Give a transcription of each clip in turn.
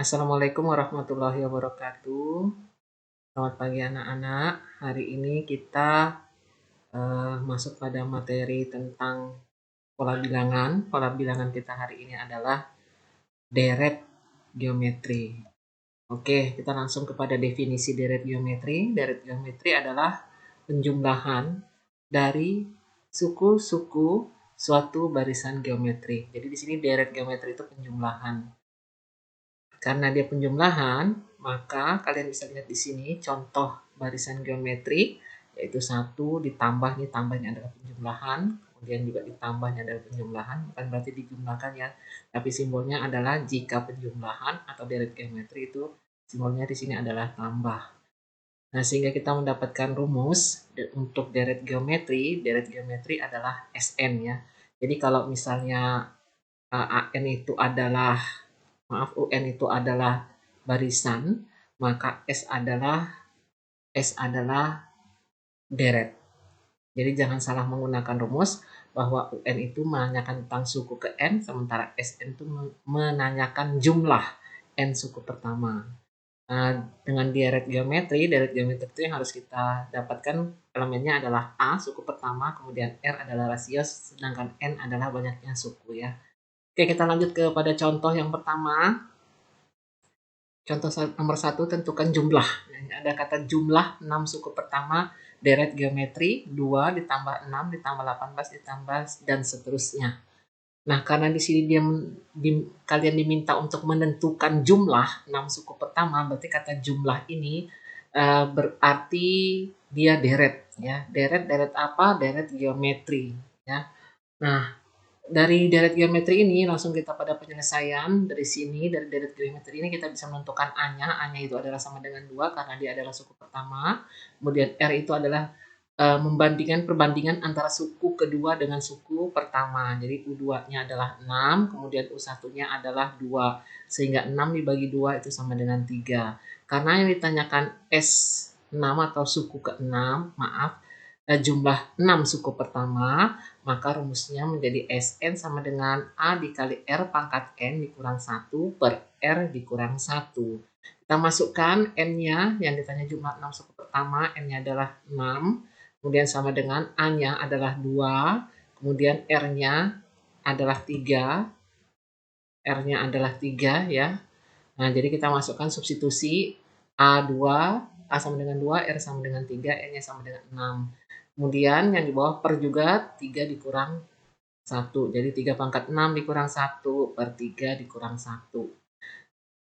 Assalamualaikum warahmatullahi wabarakatuh. Selamat pagi anak-anak. Hari ini kita masuk pada materi tentang pola bilangan. Pola bilangan kita hari ini adalah deret geometri. Oke, kita langsung kepada definisi deret geometri. Deret geometri adalah penjumlahan dari suku-suku suatu barisan geometri. Jadi di sini deret geometri itu penjumlahan. Karena dia penjumlahan, maka kalian bisa lihat di sini contoh barisan geometri, yaitu 1 ditambah, ini tambahnya adalah penjumlahan, kemudian juga ditambahnya adalah penjumlahan, bukan berarti dijumlahkan ya, tapi simbolnya adalah jika penjumlahan atau deret geometri itu simbolnya di sini adalah tambah. Nah, sehingga kita mendapatkan rumus untuk deret geometri adalah Sn ya. Jadi kalau misalnya AN itu adalah UN itu adalah barisan, maka S adalah deret. Jadi jangan salah menggunakan rumus bahwa UN itu menanyakan tentang suku ke N, sementara SN itu menanyakan jumlah N suku pertama. Nah, dengan deret geometri itu yang harus kita dapatkan elemennya adalah A suku pertama, kemudian R adalah rasio, sedangkan N adalah banyaknya suku ya. Oke, kita lanjut kepada contoh yang pertama. Contoh nomor 1, tentukan jumlah. Ada kata jumlah 6 suku pertama deret geometri 2 ditambah 6 ditambah 18 ditambah dan seterusnya. Nah, karena di sini kalian diminta untuk menentukan jumlah 6 suku pertama, berarti kata jumlah ini berarti dia deret ya. Deret apa? Deret geometri ya. Nah, dari deret geometri ini langsung kita pada penyelesaian. Dari sini, dari deret geometri ini kita bisa menentukan A-nya. A-nya itu adalah sama dengan 2 karena dia adalah suku pertama. Kemudian R itu adalah perbandingan antara suku kedua dengan suku pertama. Jadi U2-nya adalah 6, kemudian U1-nya adalah 2. Sehingga 6 dibagi 2 itu sama dengan 3. Karena yang ditanyakan S6 atau suku ke-6, maaf, jumlah 6 suku pertama, maka rumusnya menjadi Sn sama dengan A dikali R pangkat N dikurang 1 per R dikurang 1. Kita masukkan N-nya, yang ditanya jumlah 6 suku pertama, N-nya adalah 6, kemudian sama dengan A-nya adalah 2, kemudian R-nya adalah 3, R-nya adalah 3 ya. Nah, jadi kita masukkan substitusi A2, A sama dengan 2, R sama dengan 3, N-nya sama dengan 6. Kemudian yang di bawah per juga 3 dikurang 1. Jadi 3 pangkat 6 dikurang 1 per 3 dikurang 1.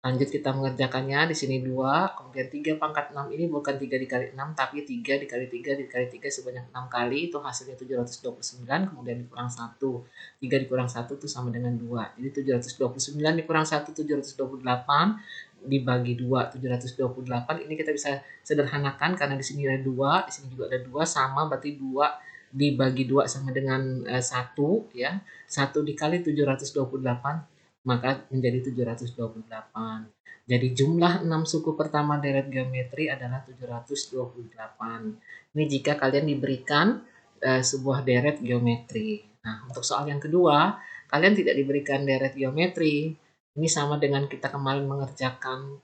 Lanjut kita mengerjakannya. Di sini 2, kemudian 3 pangkat 6 ini bukan 3 dikali 6, tapi 3 dikali 3 dikali 3 sebanyak 6 kali. Itu hasilnya 729, kemudian dikurang 1. 3 dikurang 1 itu sama dengan 2. Jadi 729 dikurang 1, 728 dibagi 2, 728. Ini kita bisa sederhanakan karena di sini ada 2, di sini juga ada 2, sama berarti 2 dibagi 2 sama dengan 1 ya. 1 dikali 728 maka menjadi 728. Jadi jumlah 6 suku pertama deret geometri adalah 728. Ini jika kalian diberikan sebuah deret geometri. Nah, untuk soal yang kedua, kalian tidak diberikan deret geometri. Ini sama dengan kita kemarin mengerjakan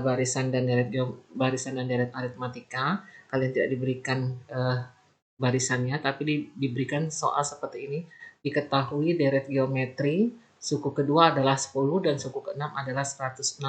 barisan dan deret aritmatika. Kalian tidak diberikan barisannya, tapi diberikan soal seperti ini. Diketahui deret geometri suku kedua adalah 10 dan suku keenam adalah 160.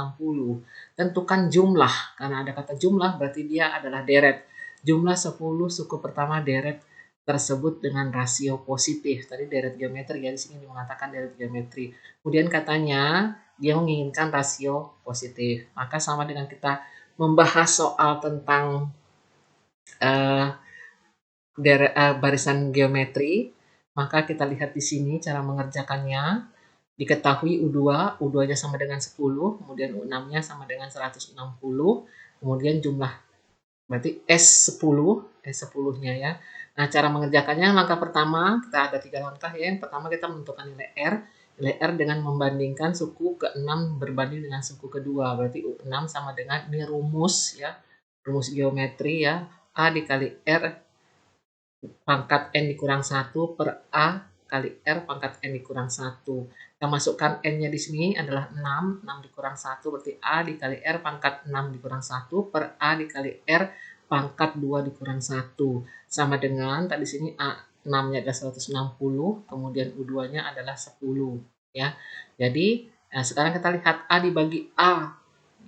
Tentukan jumlah, karena ada kata jumlah berarti dia adalah deret. Jumlah 10 suku pertama deret tersebut dengan rasio positif. Tadi deret geometri ya, di sini mengatakan deret geometri. Kemudian katanya dia menginginkan rasio positif. Maka sama dengan kita membahas soal tentang barisan geometri, maka kita lihat di sini cara mengerjakannya. Diketahui U2, U2-nya sama dengan 10, kemudian U6-nya sama dengan 160, kemudian jumlah berarti S10-nya ya. Nah, cara mengerjakannya langkah pertama, kita ada 3 langkah ya. Yang pertama kita menentukan nilai R. Nilai R dengan membandingkan suku ke-6 berbanding dengan suku kedua. Berarti U6 sama dengan, ini rumus ya, rumus geometri ya, A dikali R pangkat N dikurang 1 per A kali R pangkat N dikurang 1. Kita masukkan N-nya di sini adalah 6, 6 dikurang 1 berarti A dikali R pangkat 6 dikurang 1 per A dikali R pangkat 2 dikurang 1. Sama dengan tadi sini A 6-nya adalah 160, kemudian U2-nya adalah 10 ya. Jadi sekarang kita lihat A dibagi A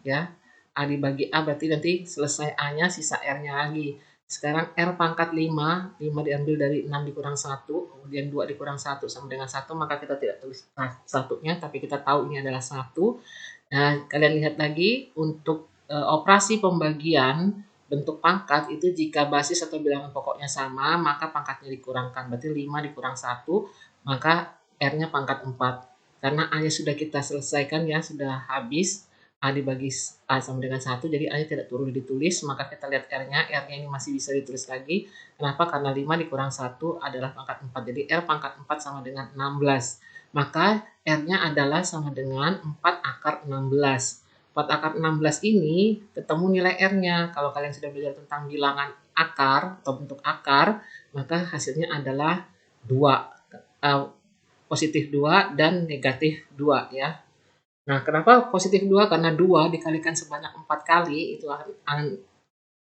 ya. A dibagi A berarti nanti selesai A-nya sisa R-nya lagi. Sekarang R pangkat 5, 5 diambil dari 6 dikurang 1, kemudian 2 dikurang 1 sama dengan 1, maka kita tidak tulis satunya, tapi kita tahu ini adalah 1. Nah, kalian lihat lagi untuk operasi pembagian bentuk pangkat itu jika basis atau bilangan pokoknya sama, maka pangkatnya dikurangkan. Berarti 5 dikurang 1, maka R-nya pangkat 4. Karena A-nya sudah kita selesaikan ya, sudah habis. A dibagi A sama dengan 1, jadi A-nya tidak perlu ditulis, maka kita lihat R-nya. R-nya ini masih bisa ditulis lagi. Kenapa? Karena 5 dikurang 1 adalah pangkat 4. Jadi R pangkat 4 sama dengan 16. Maka R-nya adalah sama dengan 4 akar 16. 4 akar 16 ini ketemu nilai R-nya. Kalau kalian sudah belajar tentang bilangan akar atau bentuk akar, maka hasilnya adalah 2. Positif 2 dan negatif 2 ya. Nah, kenapa positif 2? Karena 2 dikalikan sebanyak 4 kali, itu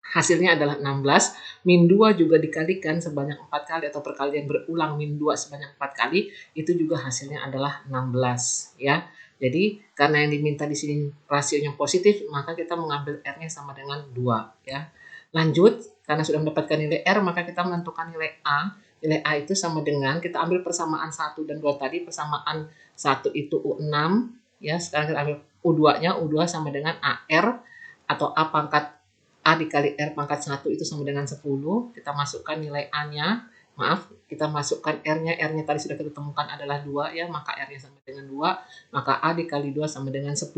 hasilnya adalah 16. Min 2 juga dikalikan sebanyak 4 kali atau perkalian berulang min 2 sebanyak 4 kali, itu juga hasilnya adalah 16 ya. Jadi, karena yang diminta di sini rasionya positif, maka kita mengambil R-nya sama dengan 2 ya. Lanjut, karena sudah mendapatkan nilai R, maka kita menentukan nilai A. Nilai A itu sama dengan, kita ambil persamaan 1 dan 2 tadi, persamaan 1 itu U6, ya. Sekarang kita ambil U2-nya, U2 sama dengan AR atau A pangkat A dikali R pangkat 1 itu sama dengan 10. Kita masukkan nilai A-nya, kita masukkan R-nya. R-nya tadi sudah kita temukan adalah 2 ya, maka R-nya sama dengan 2, maka A dikali 2 sama dengan 10.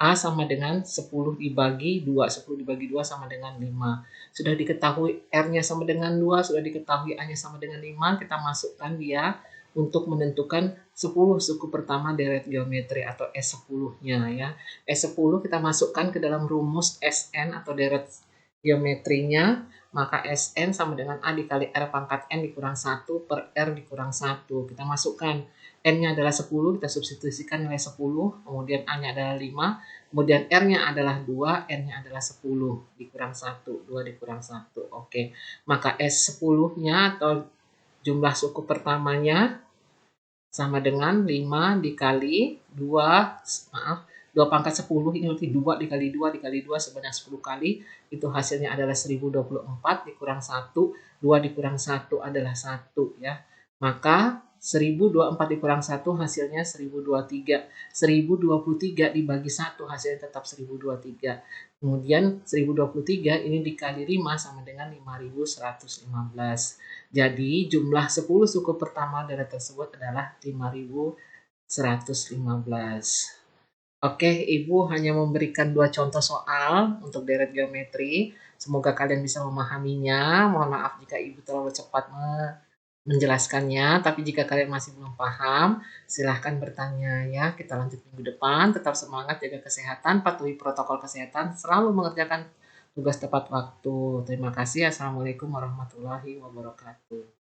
A sama dengan 10 dibagi 2, 10 dibagi 2 sama dengan 5. Sudah diketahui R-nya sama dengan 2, sudah diketahui A-nya sama dengan 5, kita masukkan dia untuk menentukan 10 suku pertama deret geometri atau S10-nya ya. S10 kita masukkan ke dalam rumus Sn atau deret geometrinya, maka Sn sama dengan A dikali R pangkat N dikurang 1 per R dikurang 1. Kita masukkan N-nya adalah 10, kita substitusikan nilai 10, kemudian A-nya adalah 5, kemudian R-nya adalah 2, N-nya adalah 10, dikurang 1, 2 dikurang 1. Oke, maka S10-nya atau jumlah suku pertamanya sama dengan 5 dikali 2, 2 pangkat 10, ini berarti 2 dikali 2 dikali 2 sebanyak 10 kali, itu hasilnya adalah 1024 dikurang 1, 2 dikurang 1 adalah 1 ya. Maka 1024 dikurang 1 hasilnya 1023. 1023 dibagi 1 hasilnya tetap 1023. Kemudian 1023 ini dikali 5 sama dengan 5115. Jadi jumlah 10 suku pertama deret tersebut adalah 5115. Oke, Ibu hanya memberikan 2 contoh soal untuk deret geometri. Semoga kalian bisa memahaminya. Mohon maaf jika Ibu terlalu cepat menjelaskannya, tapi jika kalian masih belum paham, silahkan bertanya ya. Kita lanjut minggu depan, tetap semangat, jaga kesehatan, patuhi protokol kesehatan, selalu mengerjakan tugas tepat waktu. Terima kasih. Assalamualaikum warahmatullahi wabarakatuh.